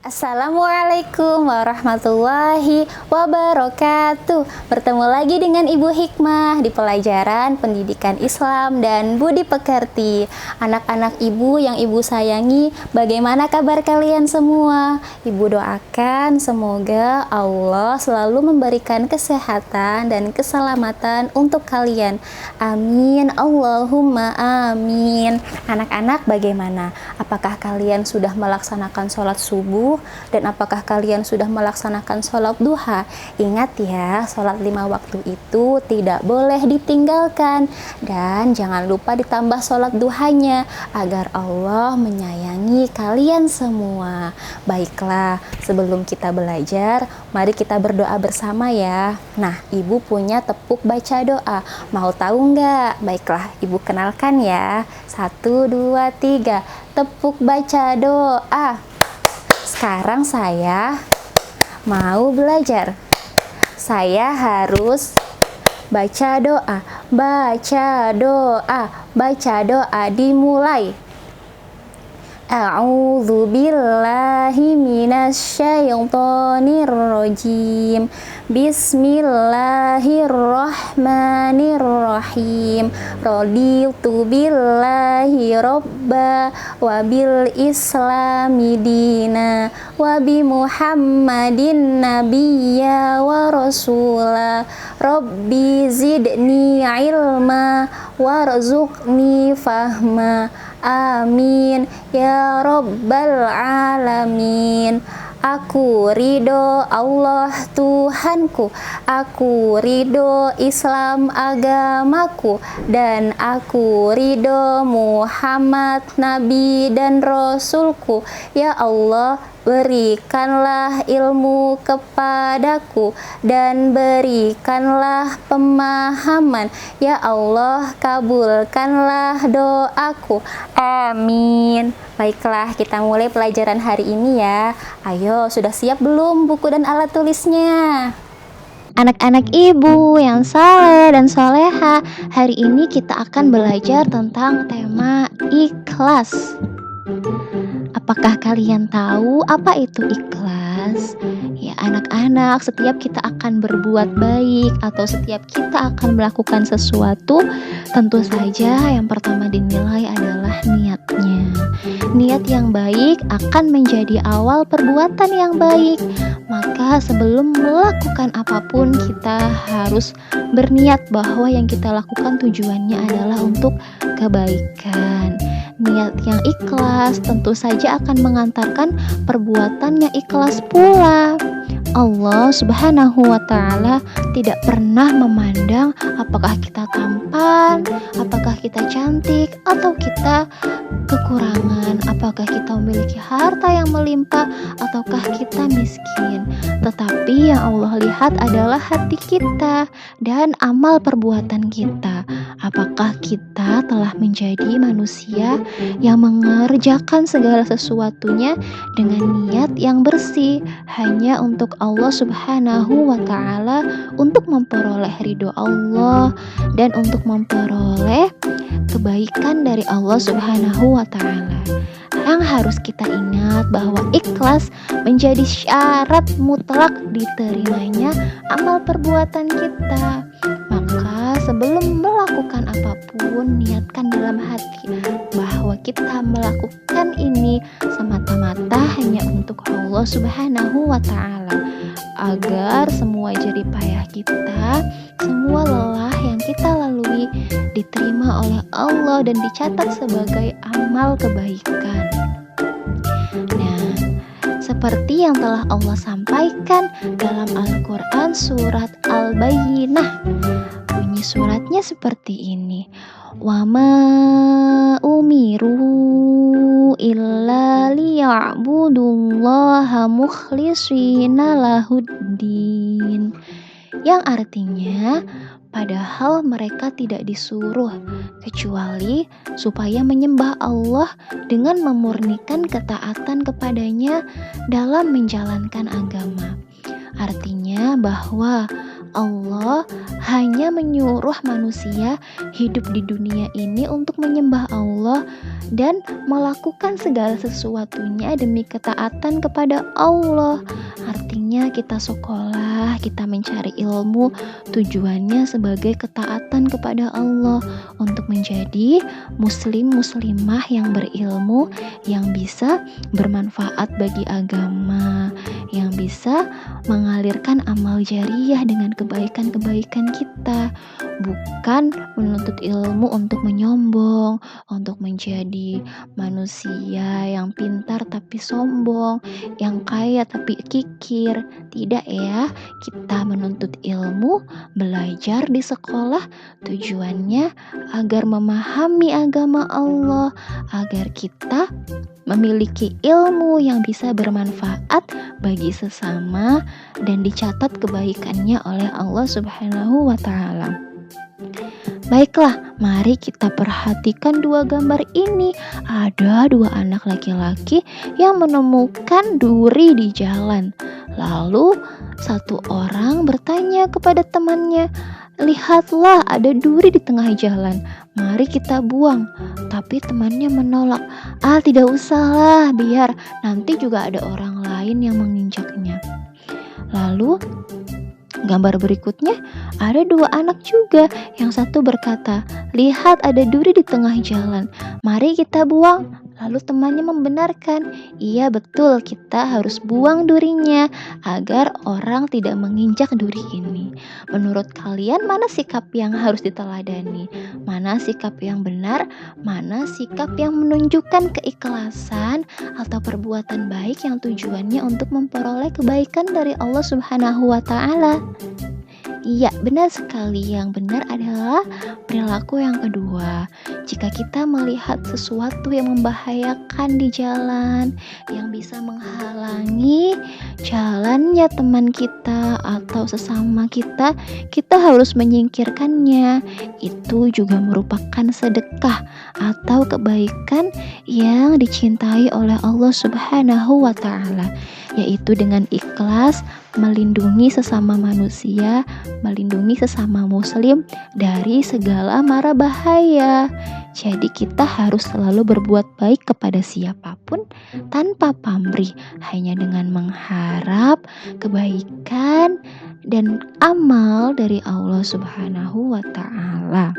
Assalamualaikum warahmatullahi wabarakatuh. Bertemu lagi dengan Ibu Hikmah di pelajaran Pendidikan Islam dan Budi Pekerti. Anak-anak Ibu yang Ibu sayangi, bagaimana kabar kalian semua? Ibu doakan semoga Allah selalu memberikan kesehatan dan keselamatan untuk kalian. Amin, Allahumma amin. Anak-anak bagaimana? Apakah kalian sudah melaksanakan sholat subuh? Dan apakah kalian sudah melaksanakan sholat duha? Ingat ya, sholat 5 waktu itu tidak boleh ditinggalkan. Dan jangan lupa ditambah sholat duhanya agar Allah menyayangi kalian semua. Baiklah, sebelum kita belajar, mari kita berdoa bersama ya. Nah, Ibu punya tepuk baca doa. Mau tahu nggak? Baiklah, Ibu kenalkan ya. 1, 2, 3. Tepuk baca doa. Sekarang saya mau belajar. Saya harus baca doa. Baca doa. Baca doa dimulai. A'udzu billahi minasyaitonir rajim. Bismillahirrahmanirrahim. Raditu billahi robba wa bil islami dina wa bi Muhammadin nabiyya wa rasula. Rabbi zidni ilma warzuqni fahma. Amin ya rabbal alamin. Aku ridho Allah Tuhanku, aku ridho Islam agamaku, dan aku ridho Muhammad Nabi dan Rasulku. Ya Allah, berikanlah ilmu kepadaku dan berikanlah pemahaman. Ya Allah, kabulkanlah doaku. Amin. Baiklah, kita mulai pelajaran hari ini ya. Ayo, sudah siap belum buku dan alat tulisnya? Anak-anak Ibu yang saleh dan soleha, hari ini kita akan belajar tentang tema ikhlas. Apakah kalian tahu apa itu ikhlas? Ya anak-anak, setiap kita akan berbuat baik atau setiap kita akan melakukan sesuatu, tentu saja yang pertama dinilai adalah niatnya. Niat yang baik akan menjadi awal perbuatan yang baik. Maka sebelum melakukan apapun, kita harus berniat bahwa yang kita lakukan tujuannya adalah untuk kebaikan. Niat yang ikhlas tentu saja akan mengantarkan perbuatan yang ikhlas pula. Allah Subhanahu wa Ta'ala tidak pernah memandang apakah kita tampan, apakah kita cantik, atau kita kekurangan, apakah kita memiliki harta yang melimpah, ataukah kita miskin. Tetapi yang Allah lihat adalah hati kita dan amal perbuatan kita. Apakah kita telah menjadi manusia yang mengerjakan segala sesuatunya dengan niat yang bersih, hanya untuk Allah Subhanahu wa Ta'ala, untuk memperoleh ridho Allah dan untuk memperoleh kebaikan dari Allah Subhanahu wa Ta'ala. Yang harus kita ingat bahwa ikhlas menjadi syarat mutlak diterimanya amal perbuatan kita. Maka sebelum melakukan apapun, niatkan dalam hati bahwa kita melakukan ini semata-mata hanya untuk Allah Subhanahu wa Ta'ala, agar semua jerih payah kita, semua lelah yang kita lalui diterima oleh Allah dan dicatat sebagai amal kebaikan. Nah, seperti yang telah Allah sampaikan dalam Al-Quran surat Al-Bayyinah, bunyi suratnya seperti ini. Wa ma umiru illa liya'budullaha mukhlishina lahuddin. Yang artinya, padahal mereka tidak disuruh kecuali supaya menyembah Allah dengan memurnikan ketaatan kepadanya dalam menjalankan agama. Artinya bahwa Allah hanya menyuruh manusia hidup di dunia ini untuk menyembah Allah dan melakukan segala sesuatunya demi ketaatan kepada Allah. Artinya kita sekolah, kita mencari ilmu, tujuannya sebagai ketaatan kepada Allah untuk menjadi muslim-muslimah yang berilmu, yang bisa bermanfaat bagi agama, yang bisa mengalirkan amal jariah dengan kebaikan-kebaikan kita, bukan menuntut ilmu untuk menyombong, untuk menjadi manusia yang pintar tapi sombong, yang kaya tapi kikir. Tidak ya, kita menuntut ilmu, belajar di sekolah tujuannya agar memahami agama Allah, agar kita memiliki ilmu yang bisa bermanfaat bagi sesama dan dicatat kebaikannya oleh Allah Subhanahu wa Ta'ala. Baiklah, mari kita perhatikan dua gambar ini. Ada dua anak laki-laki yang menemukan duri di jalan. Lalu satu orang bertanya kepada temannya, "Lihatlah, ada duri di tengah jalan. Mari kita buang." Tapi temannya menolak. Tidak usahlah, biar nanti juga ada orang lain yang menginjaknya." Lalu gambar berikutnya ada dua anak juga. Yang satu berkata, "Lihat, ada duri di tengah jalan. Mari kita buang." Lalu temannya membenarkan, "Iya betul, kita harus buang durinya agar orang tidak menginjak duri ini." Menurut kalian mana sikap yang harus diteladani? Mana sikap yang benar? Mana sikap yang menunjukkan keikhlasan atau perbuatan baik yang tujuannya untuk memperoleh kebaikan dari Allah Subhanahu wa Ta'ala? Iya, benar sekali. Yang benar adalah perilaku yang kedua. Jika kita melihat sesuatu yang membahayakan di jalan, yang bisa menghalangi jalannya teman kita atau sesama kita, kita harus menyingkirkannya. Itu juga merupakan sedekah atau kebaikan yang dicintai oleh Allah Subhanahu wa Ta'ala, yaitu dengan ikhlas melindungi sesama manusia, melindungi sesama muslim dari segala mara bahaya. Jadi kita harus selalu berbuat baik kepada siapapun tanpa pamrih, hanya dengan mengharap kebaikan dan amal dari Allah Subhanahu wa Ta'ala.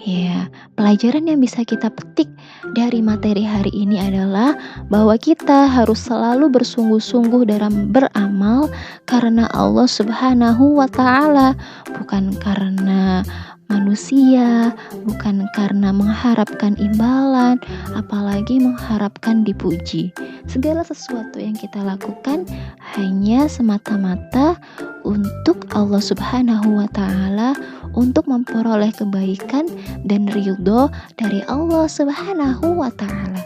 Ya, pelajaran yang bisa kita petik dari materi hari ini adalah bahwa kita harus selalu bersungguh-sungguh dalam beramal karena Allah Subhanahu wa Ta'ala, bukan karena manusia, bukan karena mengharapkan imbalan, apalagi mengharapkan dipuji. Segala sesuatu yang kita lakukan hanya semata-mata untuk Allah Subhanahu wa Ta'ala, untuk memperoleh kebaikan dan ridho dari Allah Subhanahu wa Ta'ala.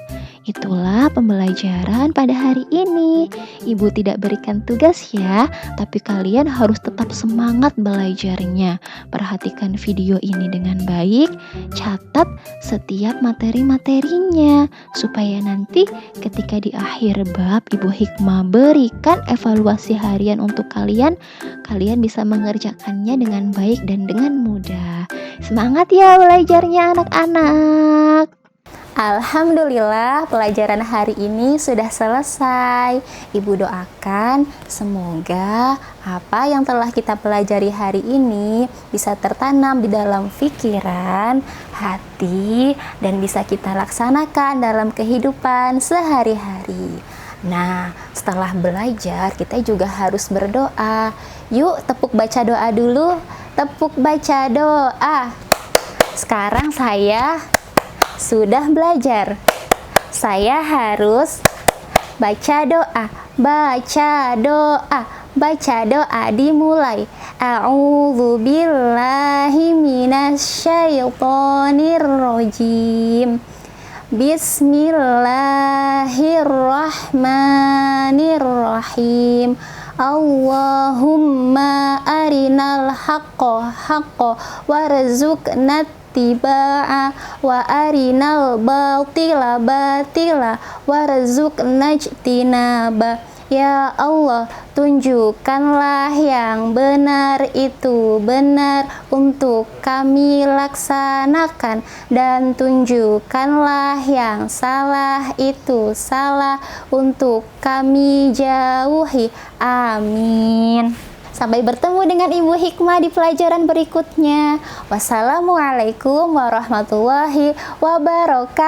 Itulah pembelajaran pada hari ini. Ibu tidak berikan tugas ya, tapi kalian harus tetap semangat belajarnya. Perhatikan video ini dengan baik, catat setiap materi-materinya, supaya nanti ketika di akhir bab Ibu Hikmah berikan evaluasi harian untuk kalian, kalian bisa mengerjakannya dengan baik dan dengan mudah. Semangat ya belajarnya anak-anak. Alhamdulillah, pelajaran hari ini sudah selesai. Ibu doakan semoga apa yang telah kita pelajari hari ini bisa tertanam di dalam pikiran, hati, dan bisa kita laksanakan dalam kehidupan sehari-hari. Nah, setelah belajar kita juga harus berdoa. Yuk, tepuk baca doa dulu. Tepuk baca doa. Sekarang saya sudah belajar. Saya harus baca doa. Baca doa. Baca doa dimulai. A'udzu billahi minasyaitonir rajim. Bismillahirrahmanirrahim. Allahumma arinal haqqo haqqo warzuqna ittiba'a wa arinal batila batila warzuqna ijtinaba. Ya Allah, tunjukkanlah yang benar itu benar untuk kami laksanakan, dan tunjukkanlah yang salah itu salah untuk kami jauhi. Amin. Sampai bertemu dengan Ibu Hikmah di pelajaran berikutnya. Wassalamualaikum warahmatullahi wabarakatuh.